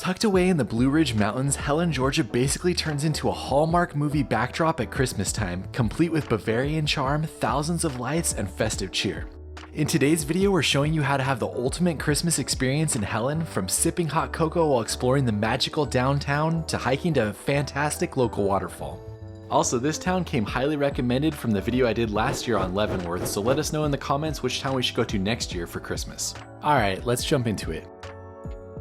Tucked away in the Blue Ridge Mountains, Helen, Georgia basically turns into a Hallmark movie backdrop at Christmas time, complete with Bavarian charm, thousands of lights, and festive cheer. In today's video, we're showing you how to have the ultimate Christmas experience in Helen, from sipping hot cocoa while exploring the magical downtown to hiking to a fantastic local waterfall. Also, this town came highly recommended from the video I did last year on Leavenworth, so let us know in the comments which town we should go to next year for Christmas. Alright, let's jump into it.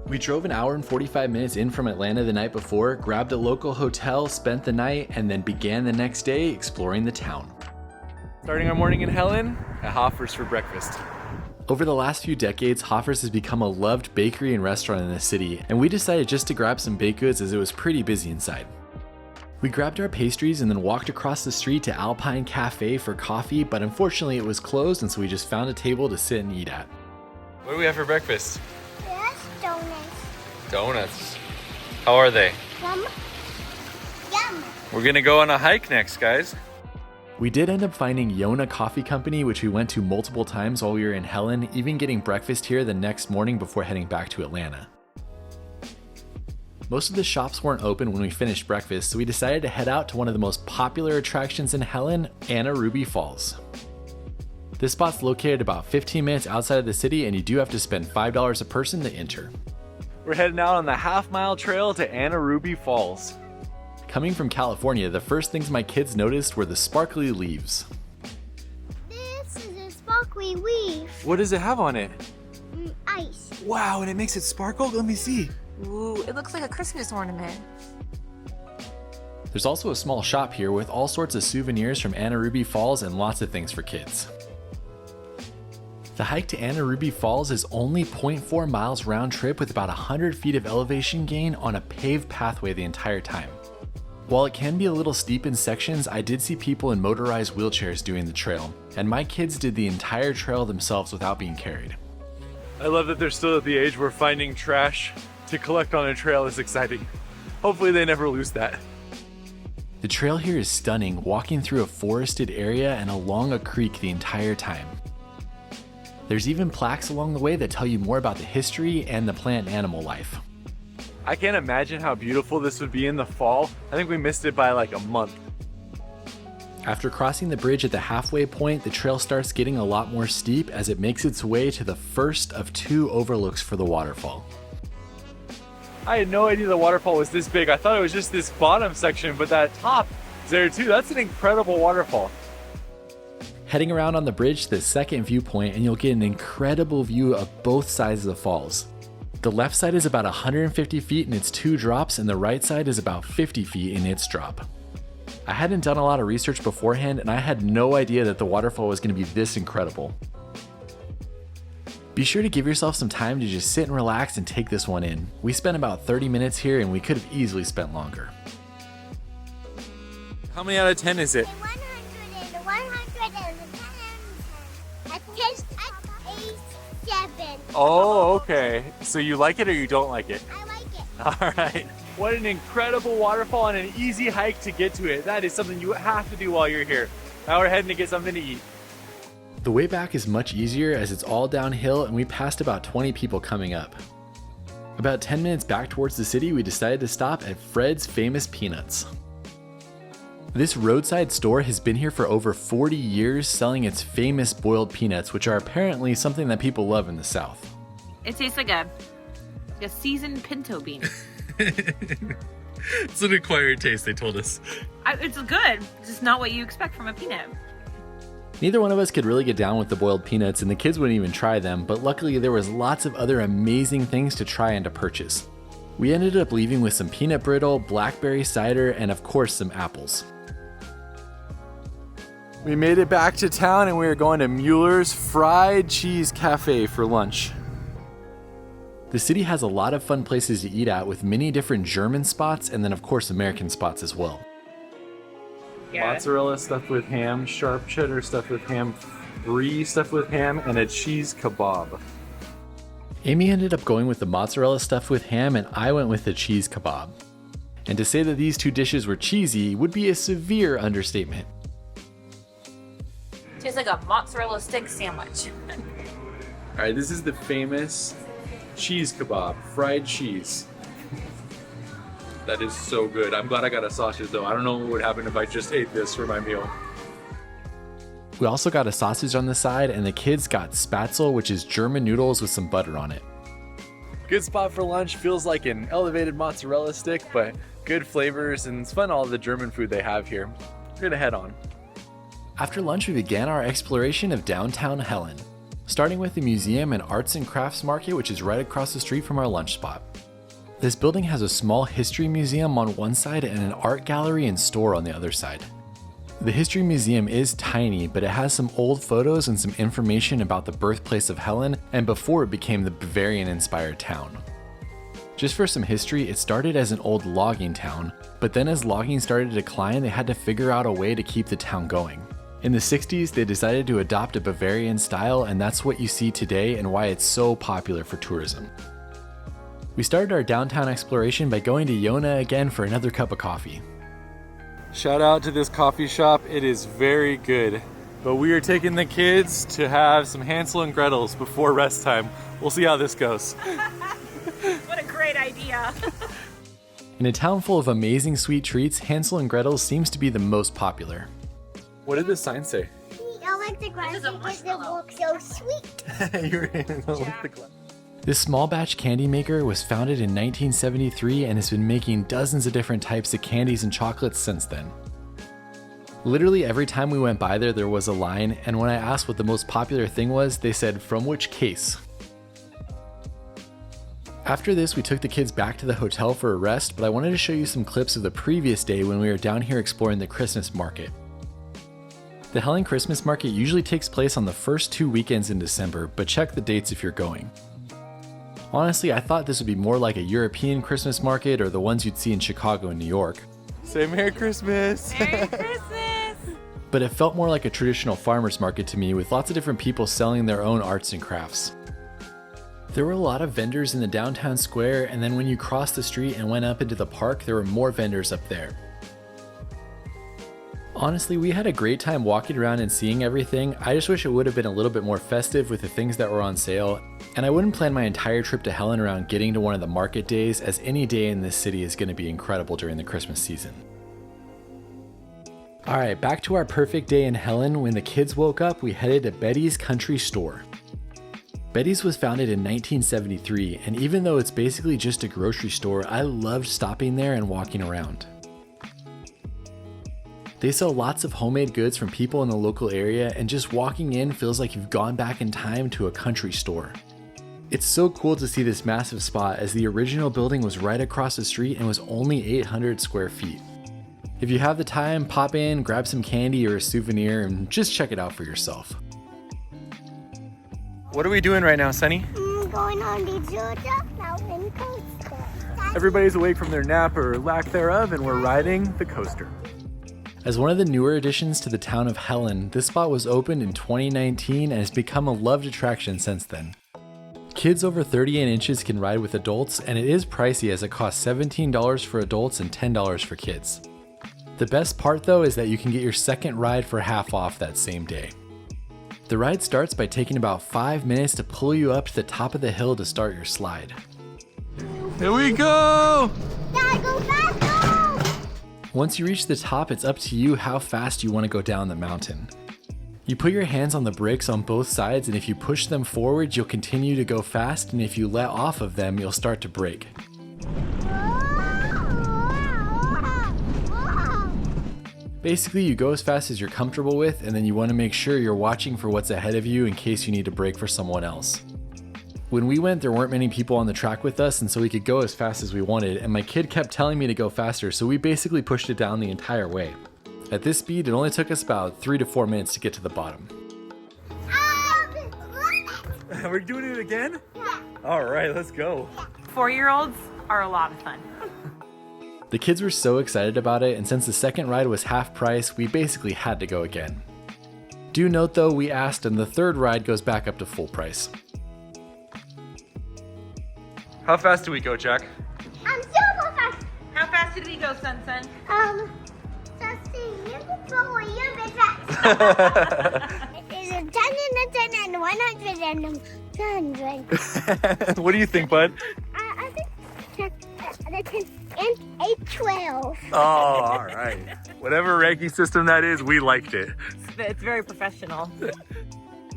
We drove an hour and 45 minutes in from Atlanta the night before, grabbed a local hotel, spent the night, and then began the next day exploring the town. Starting our morning in Helen, at Hoefer's for breakfast. Over the last few decades, Hoefer's has become a loved bakery and restaurant in the city, and we decided just to grab some baked goods as it was pretty busy inside. We grabbed our pastries and then walked across the street to Alpine Cafe for coffee, but unfortunately it was closed, and so we just found a table to sit and eat at. What do we have for breakfast? Donuts. How are they? Yum. Yum. We're gonna go on a hike next, guys. We did end up finding Yonah Coffee Company, which we went to multiple times while we were in Helen, even getting breakfast here the next morning before heading back to Atlanta. Most of the shops weren't open when we finished breakfast, so we decided to head out to one of the most popular attractions in Helen, Anna Ruby Falls. This spot's located about 15 minutes outside of the city, and you do have to spend $5 a person to enter. We're heading out on the half-mile trail to Anna Ruby Falls. Coming from California, the first things my kids noticed were the sparkly leaves. This is a sparkly leaf. What does it have on it? Ice. Wow, and it makes it sparkle? Let me see. Ooh, it looks like a Christmas ornament. There's also a small shop here with all sorts of souvenirs from Anna Ruby Falls and lots of things for kids. The hike to Anna Ruby Falls is only 0.4 miles round trip with about 100 feet of elevation gain on a paved pathway the entire time. While it can be a little steep in sections, I did see people in motorized wheelchairs doing the trail, and my kids did the entire trail themselves without being carried. I love that they're still at the age where finding trash to collect on a trail is exciting. Hopefully they never lose that. The trail here is stunning, walking through a forested area and along a creek the entire time. There's even plaques along the way that tell you more about the history and the plant and animal life. I can't imagine how beautiful this would be in the fall. I think we missed it by like a month. After crossing the bridge at the halfway point, the trail starts getting a lot more steep as it makes its way to the first of two overlooks for the waterfall. I had no idea the waterfall was this big. I thought it was just this bottom section, but that top is there too. That's an incredible waterfall. Heading around on the bridge to the second viewpoint, and you'll get an incredible view of both sides of the falls. The left side is about 150 feet in its two drops, and the right side is about 50 feet in its drop. I hadn't done a lot of research beforehand, and I had no idea that the waterfall was going to be this incredible. Be sure to give yourself some time to just sit and relax and take this one in. We spent about 30 minutes here, and we could have easily spent longer. How many out of 10 is it? 7. Oh, okay. So you like it or you don't like it? I like it. All right. What an incredible waterfall and an easy hike to get to it. That is something you have to do while you're here. Now we're heading to get something to eat. The way back is much easier as it's all downhill, and we passed about 20 people coming up. About 10 minutes back towards the city, we decided to stop at Fred's Famous Peanuts. This roadside store has been here for over 40 years, selling its famous boiled peanuts, which are apparently something that people love in the South. It tastes like a seasoned pinto bean. It's an acquired taste, they told us. It's good. It's just not what you expect from a peanut. Neither one of us could really get down with the boiled peanuts, and the kids wouldn't even try them, but luckily there was lots of other amazing things to try and to purchase. We ended up leaving with some peanut brittle, blackberry cider, and of course some apples. We made it back to town and we are going to Mullers Fried Cheese Cafe for lunch. The city has a lot of fun places to eat at with many different German spots and then of course American spots as well. Yeah. Mozzarella stuffed with ham, sharp cheddar stuffed with ham, brie stuffed with ham, and a cheese kebab. Amy ended up going with the mozzarella stuffed with ham and I went with the cheese kebab. And to say that these two dishes were cheesy would be a severe understatement. Tastes like a mozzarella stick sandwich. All right, this is the famous cheese kebab, fried cheese. That is so good. I'm glad I got a sausage though. I don't know what would happen if I just ate this for my meal. We also got a sausage on the side, and the kids got spatzel, which is German noodles with some butter on it. Good spot for lunch. Feels like an elevated mozzarella stick, but good flavors, and it's fun all the German food they have here. We're gonna head on. After lunch, we began our exploration of downtown Helen, starting with the museum and arts and crafts market, which is right across the street from our lunch spot. This building has a small history museum on one side and an art gallery and store on the other side. The history museum is tiny, but it has some old photos and some information about the birthplace of Helen and before it became the Bavarian-inspired town. Just for some history, it started as an old logging town, but then as logging started to decline, they had to figure out a way to keep the town going. In the 60s, they decided to adopt a Bavarian style, and that's what you see today and why it's so popular for tourism. We started our downtown exploration by going to Yonah again for another cup of coffee. Shout out to this coffee shop, it is very good. But we are taking the kids to have some Hansel and Gretels before rest time. We'll see how this goes. What a great idea. In a town full of amazing sweet treats, Hansel and Gretel seems to be the most popular. What did this sign say? I like the glass because it looks so sweet. You were in the glass. This small batch candy maker was founded in 1973 and has been making dozens of different types of candies and chocolates since then. Literally every time we went by there was a line, and when I asked what the most popular thing was, they said, "From which case?" After this, we took the kids back to the hotel for a rest, but I wanted to show you some clips of the previous day when we were down here exploring the Christmas market. The Helen Christmas market usually takes place on the first 2 weekends in December, but check the dates if you're going. Honestly, I thought this would be more like a European Christmas market or the ones you'd see in Chicago and New York. Say Merry Christmas! Merry Christmas! But it felt more like a traditional farmer's market to me, with lots of different people selling their own arts and crafts. There were a lot of vendors in the downtown square, and then when you crossed the street and went up into the park, there were more vendors up there. Honestly, we had a great time walking around and seeing everything. I just wish it would have been a little bit more festive with the things that were on sale, and I wouldn't plan my entire trip to Helen around getting to one of the market days, as any day in this city is going to be incredible during the Christmas season. Alright, back to our perfect day in Helen. When the kids woke up, we headed to Betty's Country Store. Betty's was founded in 1973, and even though it's basically just a grocery store, I loved stopping there and walking around. They sell lots of homemade goods from people in the local area, and just walking in feels like you've gone back in time to a country store. It's so cool to see this massive spot, as the original building was right across the street and was only 800 square feet. If you have the time, pop in, grab some candy or a souvenir, and just check it out for yourself. What are we doing right now, Sunny? Going on the Georgia Mountain Coaster. Everybody's awake from their nap or lack thereof, and we're riding the coaster. As one of the newer additions to the town of Helen, this spot was opened in 2019 and has become a loved attraction since then. Kids over 38 inches can ride with adults, and it is pricey as it costs $17 for adults and $10 for kids. The best part though is that you can get your second ride for half off that same day. The ride starts by taking about 5 minutes to pull you up to the top of the hill to start your slide. Here we go! Gotta go fast! Once you reach the top, it's up to you how fast you want to go down the mountain. You put your hands on the brakes on both sides, and if you push them forward, you'll continue to go fast, and if you let off of them, you'll start to brake. Basically, you go as fast as you're comfortable with, and then you want to make sure you're watching for what's ahead of you in case you need to brake for someone else. When we went, there weren't many people on the track with us, and so we could go as fast as we wanted, and my kid kept telling me to go faster, so we basically pushed it down the entire way. At this speed, it only took us about 3 to 4 minutes to get to the bottom. We're doing it again? Yeah. All right, let's go. 4-year-olds are a lot of fun. The kids were so excited about it, and since the second ride was half price, we basically had to go again. Do note though, we asked, and the third ride goes back up to full price. How fast do we go, Jack? I'm super fast. How fast did we go, Sun? Just a little bit fast. It's a 10 and a 10 and 100 and 100. What do you think, bud? I think and a 12. Oh, all right. Whatever ranking system that is, we liked it. It's very professional.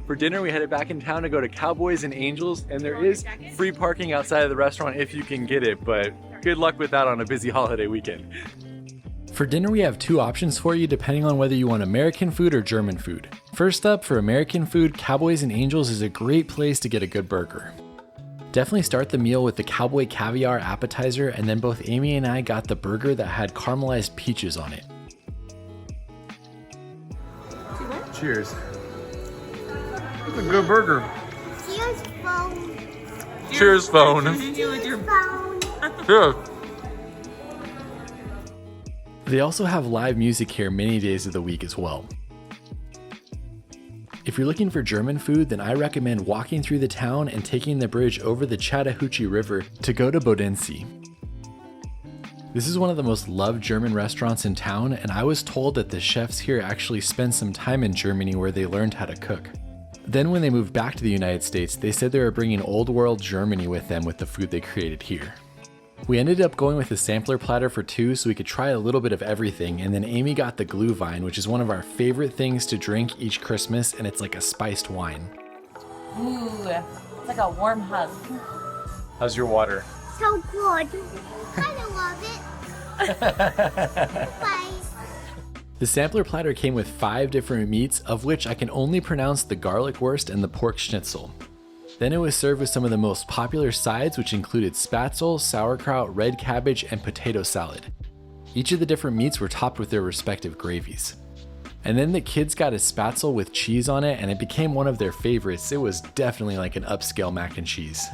For dinner, we headed back in town to go to Cowboys and Angels, and there is free parking outside of the restaurant if you can get it, but good luck with that on a busy holiday weekend. For dinner, we have two options for you depending on whether you want American food or German food. First up, for American food, Cowboys and Angels is a great place to get a good burger. Definitely start the meal with the cowboy caviar appetizer, and then both Amy and I got the burger that had caramelized peaches on it. Cheers. It's a good burger. Cheers, phone. Cheers, phone. Cheers, phone. Cheers. They also have live music here many days of the week as well. If you're looking for German food, then I recommend walking through the town and taking the bridge over the Chattahoochee River to go to Bodensee. This is one of the most loved German restaurants in town, and I was told that the chefs here actually spent some time in Germany where they learned how to cook. Then when they moved back to the United States, they said they were bringing old world Germany with them with the food they created here. We ended up going with a sampler platter for two so we could try a little bit of everything, and then Amy got the Glühwein, which is one of our favorite things to drink each Christmas, and it's like a spiced wine. Ooh, it's like a warm hug. How's your water? So good. I love it. Bye. The sampler platter came with 5 different meats, of which I can only pronounce the garlic wurst and the pork schnitzel. Then it was served with some of the most popular sides, which included spatzel, sauerkraut, red cabbage, and potato salad. Each of the different meats were topped with their respective gravies. And then the kids got a spatzel with cheese on it, and it became one of their favorites. It was definitely like an upscale mac and cheese.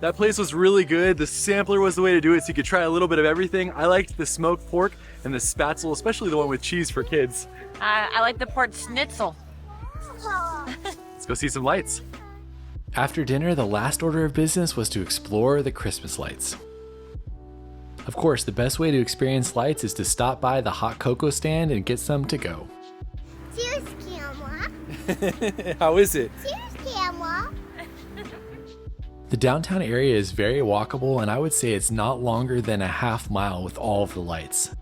That place was really good. The sampler was the way to do it, so you could try a little bit of everything. I liked the smoked pork and the spatzel, especially the one with cheese for kids. I like the pork schnitzel. Let's go see some lights. After dinner, the last order of business was to explore the Christmas lights. Of course, the best way to experience lights is to stop by the hot cocoa stand and get some to go. Cheers, camera. How is it? Cheers, camera. The downtown area is very walkable, and I would say it's not longer than a half mile with all of the lights.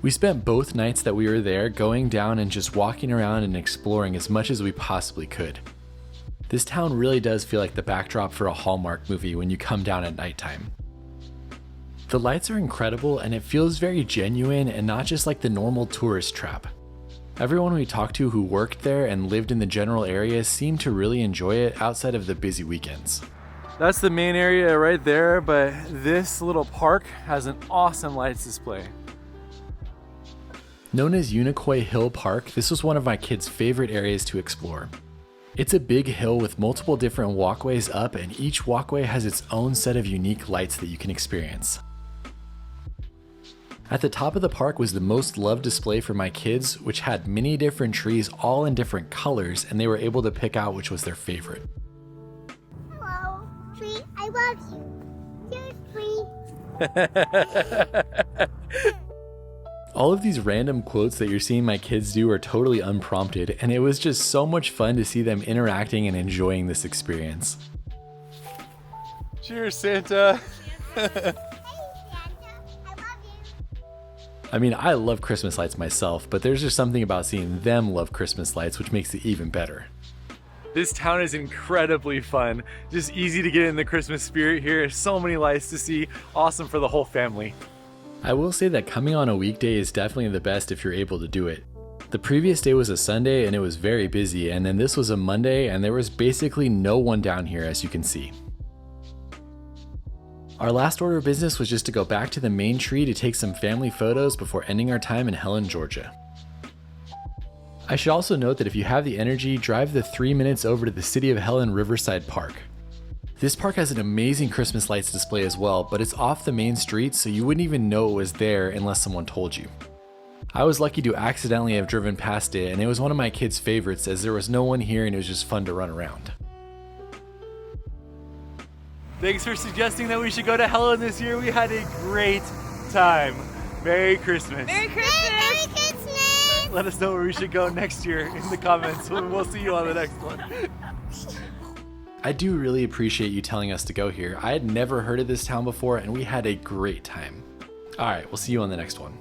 We spent both nights that we were there going down and just walking around and exploring as much as we possibly could. This town really does feel like the backdrop for a Hallmark movie when you come down at nighttime. The lights are incredible, and it feels very genuine and not just like the normal tourist trap. Everyone we talked to who worked there and lived in the general area seemed to really enjoy it outside of the busy weekends. That's the main area right there, but this little park has an awesome lights display. Known as Unicoi Hill Park, this was one of my kids' favorite areas to explore. It's a big hill with multiple different walkways up, and each walkway has its own set of unique lights that you can experience. At the top of the park was the most loved display for my kids, which had many different trees all in different colors, and they were able to pick out which was their favorite. Hello, tree. I love you. Cheers, tree. All of these random quotes that you're seeing my kids do are totally unprompted, and it was just so much fun to see them interacting and enjoying this experience. Cheers, Santa! Hey, Santa. I love you. I mean, I love Christmas lights myself, but there's just something about seeing them love Christmas lights which makes it even better. This town is incredibly fun. Just easy to get in the Christmas spirit here. So many lights to see. Awesome for the whole family. I will say that coming on a weekday is definitely the best if you're able to do it. The previous day was a Sunday and it was very busy, and then this was a Monday and there was basically no one down here, as you can see. Our last order of business was just to go back to the main tree to take some family photos before ending our time in Helen, Georgia. I should also note that if you have the energy, drive the 3 minutes over to the City of Helen Riverside Park. This park has an amazing Christmas lights display as well, but it's off the main street, so you wouldn't even know it was there unless someone told you. I was lucky to accidentally have driven past it, and it was one of my kids' favorites as there was no one here and it was just fun to run around. Thanks for suggesting that we should go to Helen this year. We had a great time. Merry Christmas. Merry Christmas! Merry Christmas! Let us know where we should go next year in the comments. We'll see you on the next one. I do really appreciate you telling us to go here. I had never heard of this town before and we had a great time. Alright, we'll see you on the next one.